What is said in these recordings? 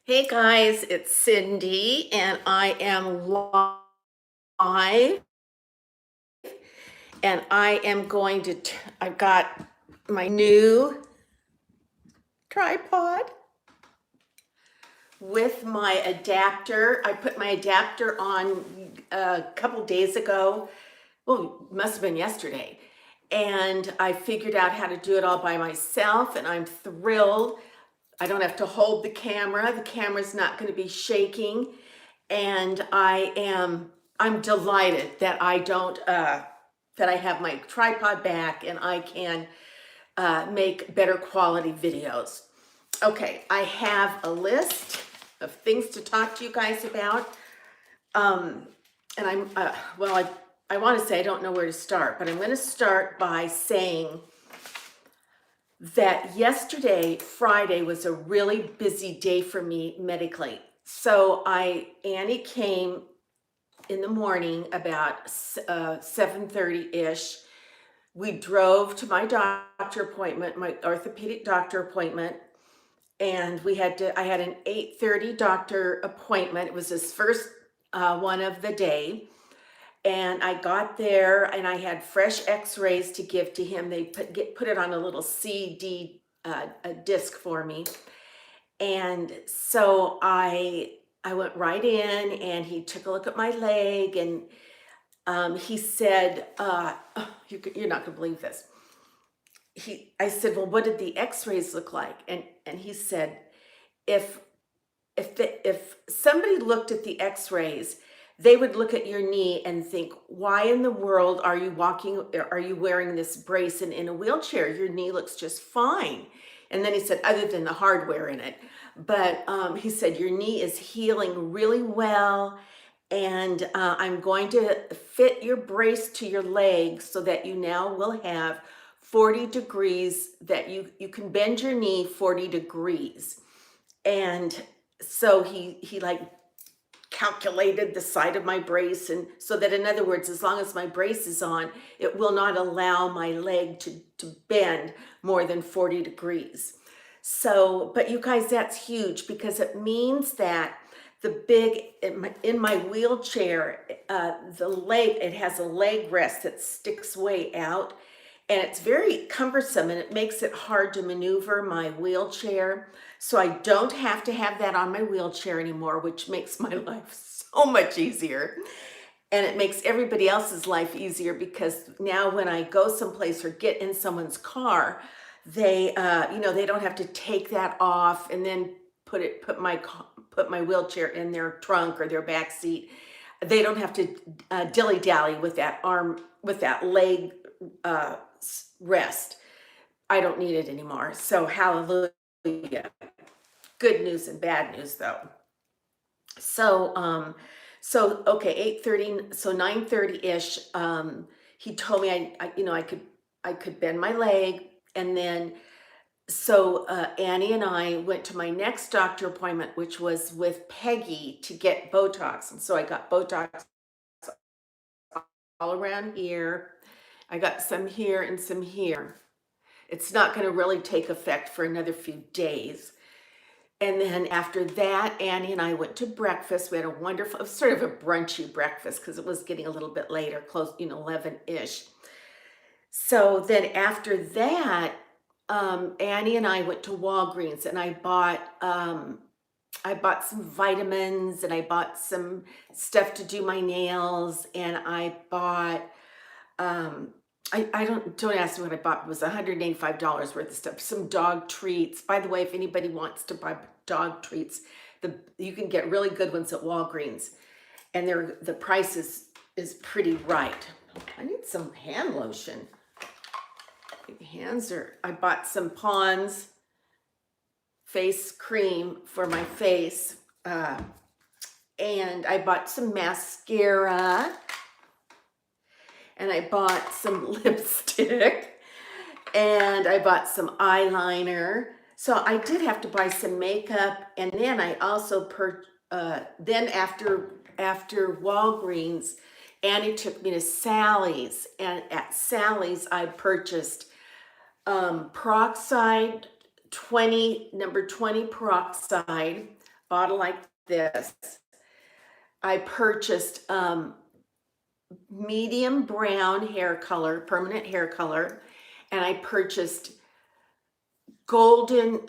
Hey guys, it's Cindy, and I am live, and I am going to. I've got my new tripod with my adapter. I put my adapter on a couple days ago. Well, it must have been yesterday. And I figured out how to do it all by myself, and I'm thrilled. I don't have to hold the camera. The camera's not going to be shaking. And I'm delighted that I don't that I have my tripod back and I can make better quality videos. Okay, I have a list of things to talk to you guys about. And I'm well, I want to say I don't know where to start, but I'm going to start by saying that yesterday, Friday, was a really busy day for me medically. So Annie came in the morning about 7:30-ish. We drove to my doctor appointment, my orthopedic doctor appointment, and I had an 8:30 doctor appointment. It was his first one of the day. And I got there and I had fresh x-rays to give to him. They put it on a little CD a disc for me. And so I went right in and he took a look at my leg and he said, you're not gonna believe this. I said, well, what did the x-rays look like? And he said, if if somebody looked at the x-rays, they would look at your knee and think, why in the world are you wearing this brace and in a wheelchair? Your knee looks just fine. And then he said, other than the hardware in it. But he said, your knee is healing really well. And I'm going to fit your brace to your leg so that you now will have 40 degrees, that you can bend your knee 40 degrees. And so he like calculated the side of my brace, and so that, in other words, as long as my brace is on, it will not allow my leg to bend more than 40 degrees. So, but you guys, that's huge because it means that in my wheelchair, the leg, it has a leg rest that sticks way out, and it's very cumbersome and it makes it hard to maneuver my wheelchair. So I don't have to have that on my wheelchair anymore, which makes my life so much easier. And it makes everybody else's life easier because now when I go someplace or get in someone's car, they don't have to take that off and then put my wheelchair in their trunk or their back seat. They don't have to dilly-dally with that leg rest. I don't need it anymore. So hallelujah. Good news and bad news though. So okay, 8:30, so 9:30-ish, he told me I could bend my leg. And then so Annie and I went to my next doctor appointment, which was with Peggy, to get Botox. And so I got Botox all around here. I got some here and some here. It's not going to really take effect for another few days. And then after that, Annie and I went to breakfast. We had a wonderful, sort of a brunchy breakfast because it was getting a little bit later, close, 11-ish. So then after that, Annie and I went to Walgreens and I bought some vitamins and I bought some stuff to do my nails, and I bought I don't ask me what I bought. It was $185 worth of stuff. Some dog treats. By the way, if anybody wants to buy dog treats, you can get really good ones at Walgreens, and the price is pretty right. I need some hand lotion. My hands are. I bought some Pond's face cream for my face, and I bought some mascara. And I bought some lipstick and I bought some eyeliner. So I did have to buy some makeup. And then I also then after Walgreens, Annie took me to Sally's, and at Sally's I purchased peroxide 20, number 20 peroxide, bottle like this. I purchased medium brown hair color, permanent hair color, and I purchased golden,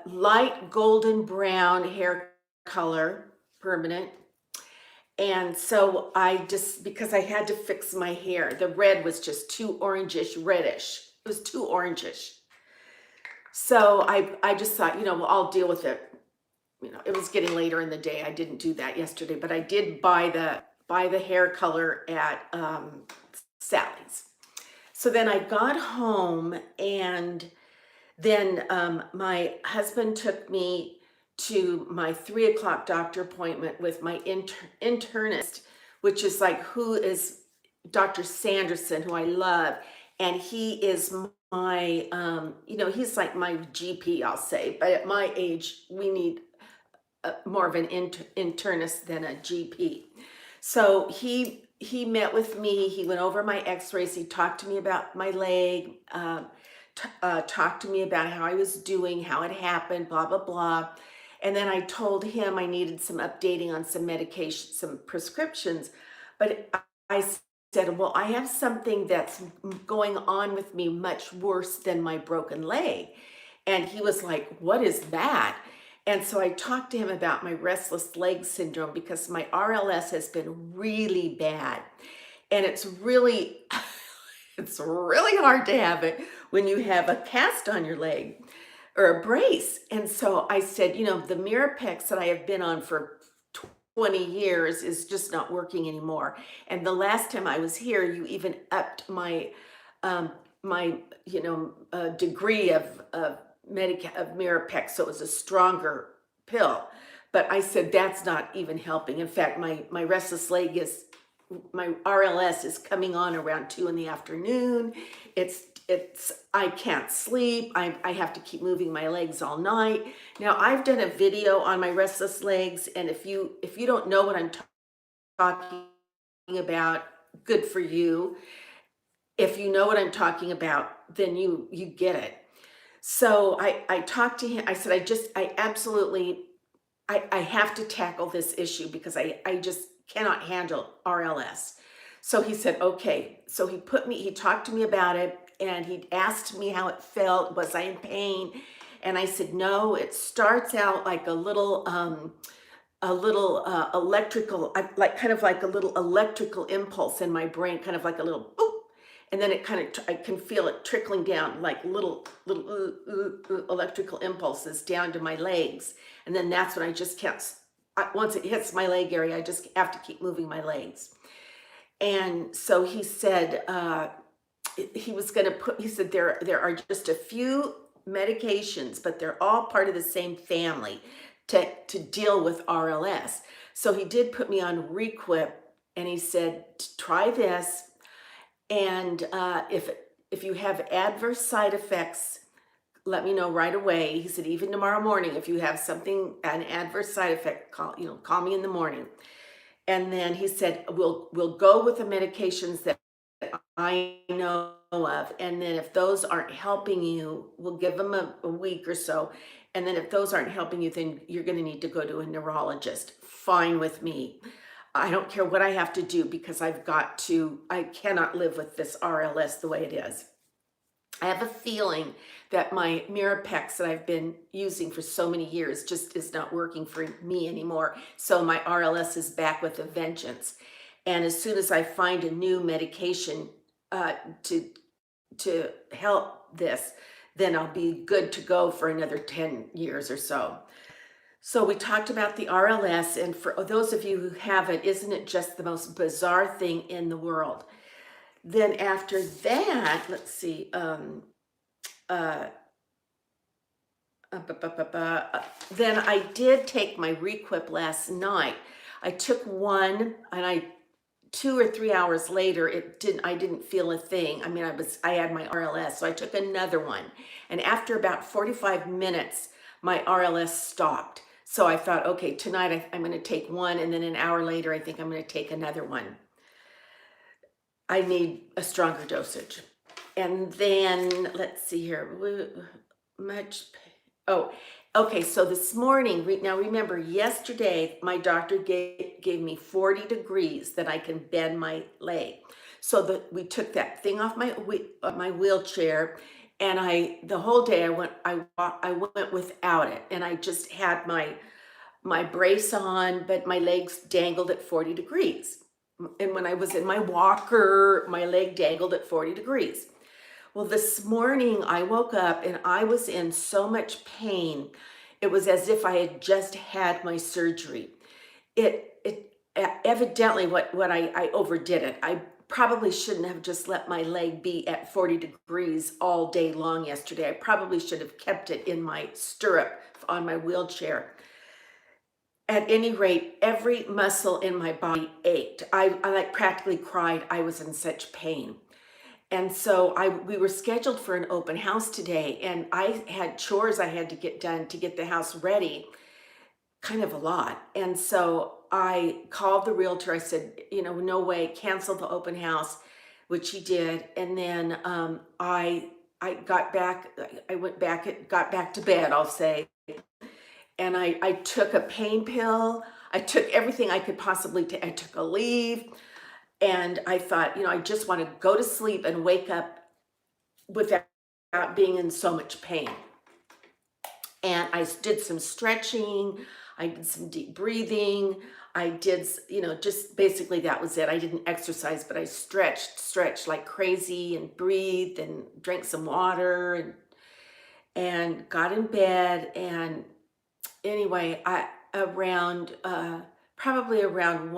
light golden brown hair color, permanent. And so I just, because I had to fix my hair, the red was just too orangish, reddish. It was too orangish. So I just thought, well, I'll deal with it. It was getting later in the day. I didn't do that yesterday, but I did buy the hair color at Sally's. So then I got home, and then my husband took me to my 3 o'clock doctor appointment with my internist, which is like, who is Dr. Sanderson, who I love. And he is my, he's like my GP, I'll say. But at my age, we need more of an internist than a GP. So he met with me. He went over my x-rays. He talked to me about my leg, talked to me about how I was doing, how it happened, blah, blah, blah. And then I told him I needed some updating on some medication, some prescriptions. But I said, well, I have something that's going on with me much worse than my broken leg. And he was like, what is that? And so I talked to him about my restless leg syndrome, because my RLS has been really bad. And it's really, it's really hard to have it when you have a cast on your leg or a brace. And so I said, the Mirapex that I have been on for 20 years is just not working anymore. And the last time I was here, you even upped my degree of Mirapex, so it was a stronger pill. But I said that's not even helping. In fact, my restless leg is, my RLS is coming on around 2 p.m. It's I can't sleep. I have to keep moving my legs all night. Now I've done a video on my restless legs, and if you don't know what I'm talking about, good for you. If you know what I'm talking about, then you get it. So I talked to him. I said, I absolutely, I have to tackle this issue, because I just cannot handle RLS. So he said, okay. So he talked to me about it, and he asked me how it felt. Was I in pain? And I said, no, it starts out like a little electrical, like kind of like a little electrical impulse in my brain, kind of like a little boop. And then I can feel it trickling down, like little electrical impulses down to my legs. And then that's when I just can't, once it hits my leg area, I just have to keep moving my legs. And so he said, he said there are just a few medications, but they're all part of the same family to deal with RLS. So he did put me on Requip, and he said, try this. And if you have adverse side effects, let me know right away. He said, even tomorrow morning, if you have an adverse side effect, call me in the morning. And then he said, we'll go with the medications that I know of. And then if those aren't helping you, we'll give them a week or so. And then if those aren't helping you, then you're going to need to go to a neurologist. Fine with me. I don't care what I have to do, because I cannot live with this RLS the way it is. I have a feeling that my Mirapex that I've been using for so many years just is not working for me anymore. So my RLS is back with a vengeance. And as soon as I find a new medication to help this, then I'll be good to go for another 10 years or so. So we talked about the RLS, and for those of you who have it, isn't it just the most bizarre thing in the world? Then after that, let's see, then I did take my Requip last night. I took one, and 2 or 3 hours later, I didn't feel a thing. I mean, I had my RLS, so I took another one. And after about 45 minutes, my RLS stopped. So I thought, okay, tonight I'm going to take one, and then an hour later, I think I'm going to take another one. I need a stronger dosage. And then let's see here, Okay, so this morning, now remember, yesterday my doctor gave me 40 degrees that I can bend my leg. So we took that thing off my wheelchair, and the whole day I went without it, and I just had my brace on, but my legs dangled at 40 degrees. And when I was in my walker, my leg dangled at 40 degrees. Well, this morning I woke up and I was in so much pain. It was as if I had just had my surgery. Evidently what I overdid it. I probably shouldn't have just let my leg be at 40 degrees all day long yesterday. I probably should have kept it in my stirrup on my wheelchair. At any rate, every muscle in my body ached. I like practically cried. I was in such pain. And so we were scheduled for an open house today, and I had chores I had to get done to get the house ready, kind of a lot. And so I called the realtor. I said, no way, cancel the open house, which he did. And then I got back, I went back, got back to bed, I'll say, and I took a pain pill. I took everything I could possibly take. I took a leave, and I thought, I just want to go to sleep and wake up without being in so much pain. And I did some stretching, I did some deep breathing, I did, just basically that was it. I didn't exercise, but I stretched like crazy and breathed and drank some water and got in bed. And anyway, probably around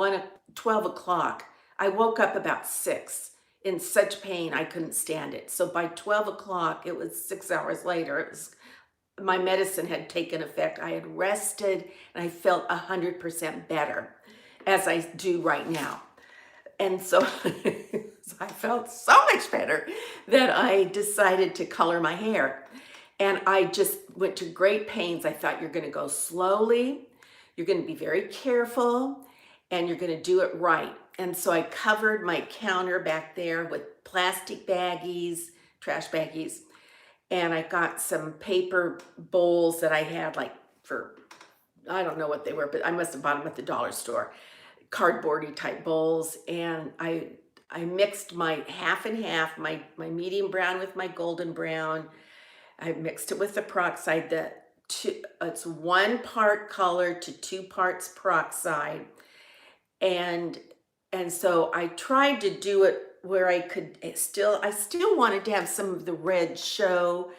12 o'clock, I woke up about 6 in such pain I couldn't stand it. So by 12 o'clock, it was 6 hours later, my medicine had taken effect. I had rested and I felt 100% better, as I do right now. And so, so I felt so much better that I decided to color my hair. And I just went to great pains. I thought, you're going to go slowly, you're going to be very careful, and you're going to do it right. And so I covered my counter back there with plastic baggies, trash baggies, and I got some paper bowls that I had for, I don't know what they were, but I must have bought them at the dollar store, cardboardy type bowls. And I mixed my half and half, my medium brown with my golden brown. I mixed it with the peroxide. It's 1 part color to 2 parts peroxide. And so I tried to do it where I still wanted to have some of the red show,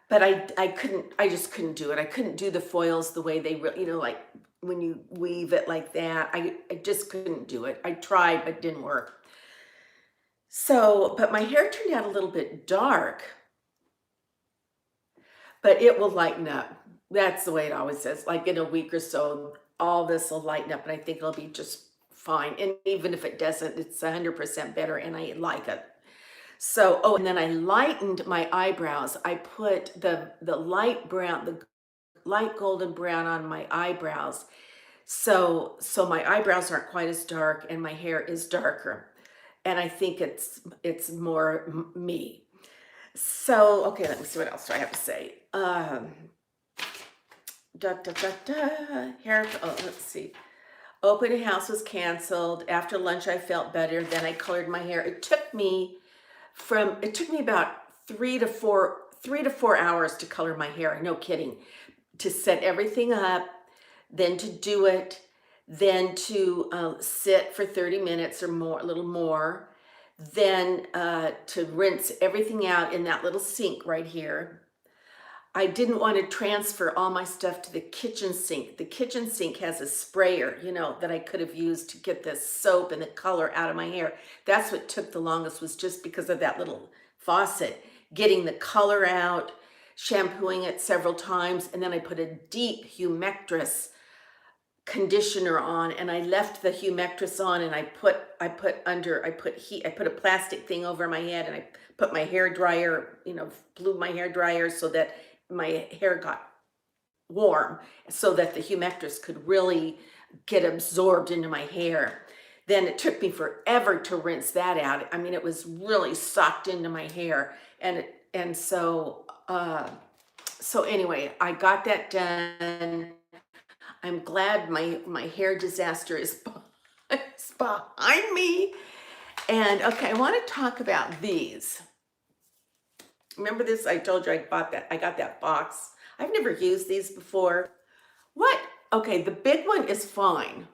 but I couldn't, I just couldn't do it. I couldn't do the foils the way they really, like when you weave it like that. I just couldn't do it. I tried, but it didn't work. So, but my hair turned out a little bit dark, but it will lighten up. That's the way it always says. Like in a week or so, all this will lighten up, and I think it'll be just fine. And even if it doesn't, it's 100% better, and I like it. So, and then I lightened my eyebrows. I put the light brown, the light golden brown on my eyebrows. So my eyebrows aren't quite as dark, and my hair is darker. And I think it's more me. So, okay, let me see, what else do I have to say? Hair, let's see. Open house was canceled. After lunch, I felt better. Then I colored my hair. It took me about 3 to 4 hours to color my hair. No kidding. To set everything up, then to do it, then to sit for 30 minutes or more, a little more, then to rinse everything out in that little sink right here. I didn't want to transfer all my stuff to the kitchen sink. The kitchen sink has a sprayer, that I could have used to get the soap and the color out of my hair. That's what took the longest, was just because of that little faucet, getting the color out, shampooing it several times, and then I put a deep humectress conditioner on, and I left the humectress on, and I put a plastic thing over my head, and I put my hair dryer, blew my hair dryer so that my hair got warm, so that the humectress could really get absorbed into my hair. Then it took me forever to rinse that out. I mean, it was really sucked into my hair, and so So anyway, I got that done. I'm glad my hair disaster is is behind me. And okay, I want to talk about these. Remember this? I told you I got that box. I've never used these before. What? Okay, the big one is fine.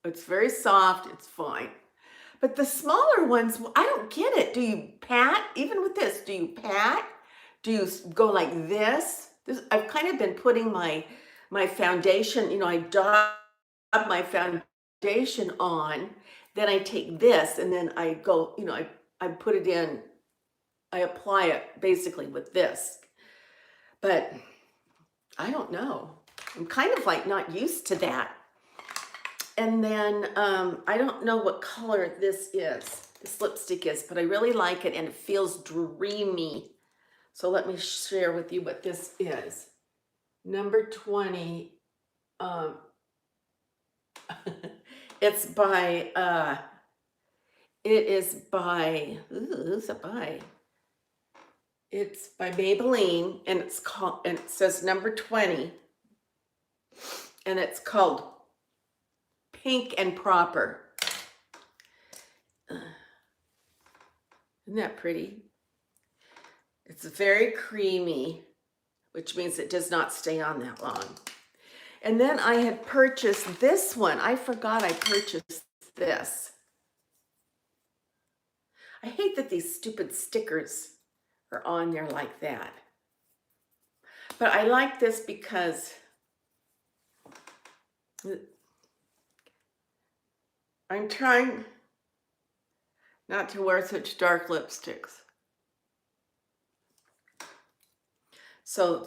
It's very soft, it's fine. But the smaller ones, I don't get it. Do you pat? Even with this, do you pat? Do you go like this? I've kind of been putting my foundation, I dab my foundation on, then I take this and then I go, I put it in, I apply it basically with this. But I don't know. I'm kind of like not used to that. And then I don't know what color this lipstick is, but I really like it and it feels dreamy. So let me share with you what this is. Number 20. It's by, who's it by? It's by Maybelline and it says number 20 and it's called Pink and Proper. Isn't that pretty? It's very creamy, which means it does not stay on that long. And then I had purchased this one. I forgot I purchased this. I hate that these stupid stickers are on there like that. But I like this because I'm trying not to wear such dark lipsticks. So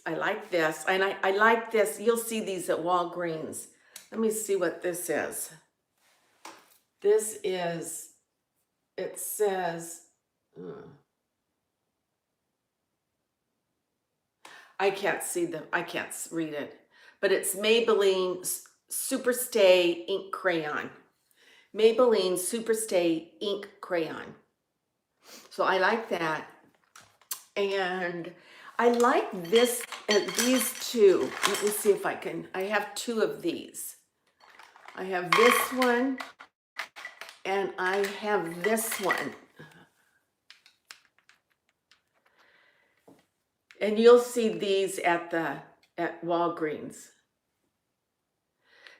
I like this, and I like this. You'll see these at Walgreens. Let me see what this is. It says, I can't read it, but it's Maybelline Superstay Ink Crayon. Maybelline Superstay Ink Crayon. So I like that. And I like these two. Let me see if I have two of these. I have this one and I have this one. And you'll see these at Walgreens.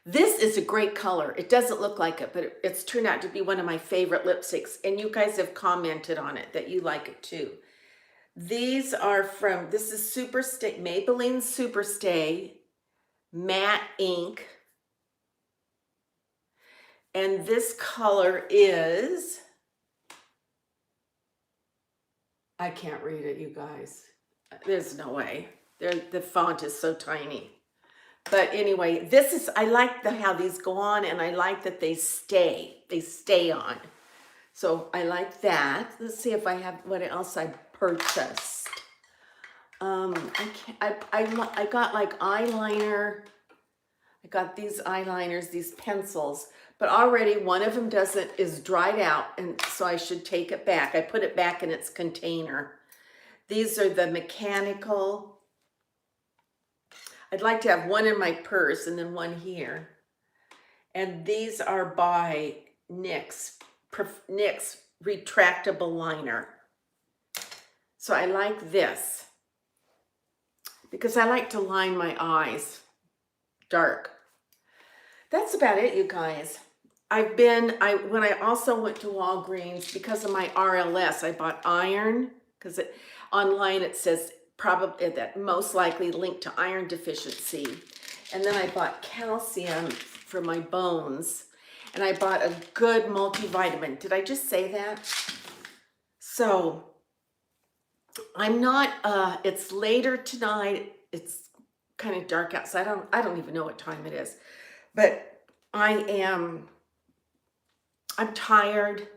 This is a great color. It doesn't look like it, but it's turned out to be one of my favorite lipsticks. And you guys have commented on it that you like it too. These are this is Superstay, Maybelline Superstay Matte Ink. And this color is, I can't read it, you guys. There's no way. The font is so tiny. But anyway, I like how these go on, and I like that they stay on. So I like that. Let's see if I have what else I purchased. I got like eyeliner. I got these eyeliners, these pencils, but already one of them is dried out, and so I should take it back. I put it back in its container. These are the mechanical. I'd like to have one in my purse and then one here. And these are by NYX retractable liner. So I like this because I like to line my eyes dark. That's about it, you guys. When I also went to Walgreens because of my RLS, I bought iron because online it says probably that most likely linked to iron deficiency. And then I bought calcium for my bones. And I bought a good multivitamin. Did I just say that? So I'm not, it's later tonight. It's kind of dark outside. I don't even know what time it is. But I'm tired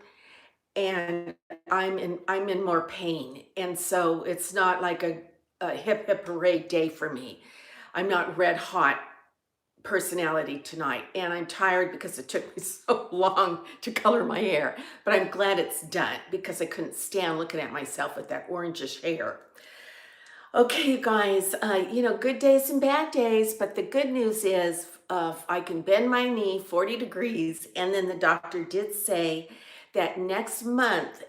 and I'm in more pain. And so it's not like a hip hip hooray day for me. I'm not red hot personality tonight, and I'm tired because it took me so long to color my hair, but I'm glad it's done because I couldn't stand looking at myself with that orangish hair. Okay, you guys, good days and bad days, but the good news is I can bend my knee 40 degrees. And then the doctor did say that next month,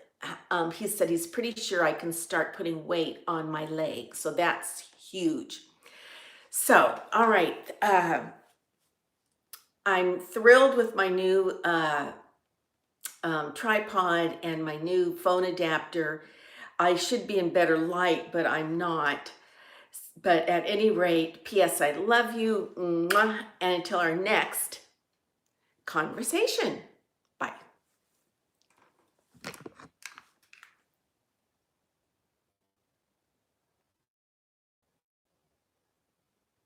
he said he's pretty sure I can start putting weight on my leg. So that's huge. So, all right. I'm thrilled with my new tripod and my new phone adapter. I should be in better light, but I'm not. But at any rate, P.S. I love you. Mwah, and until our next conversation.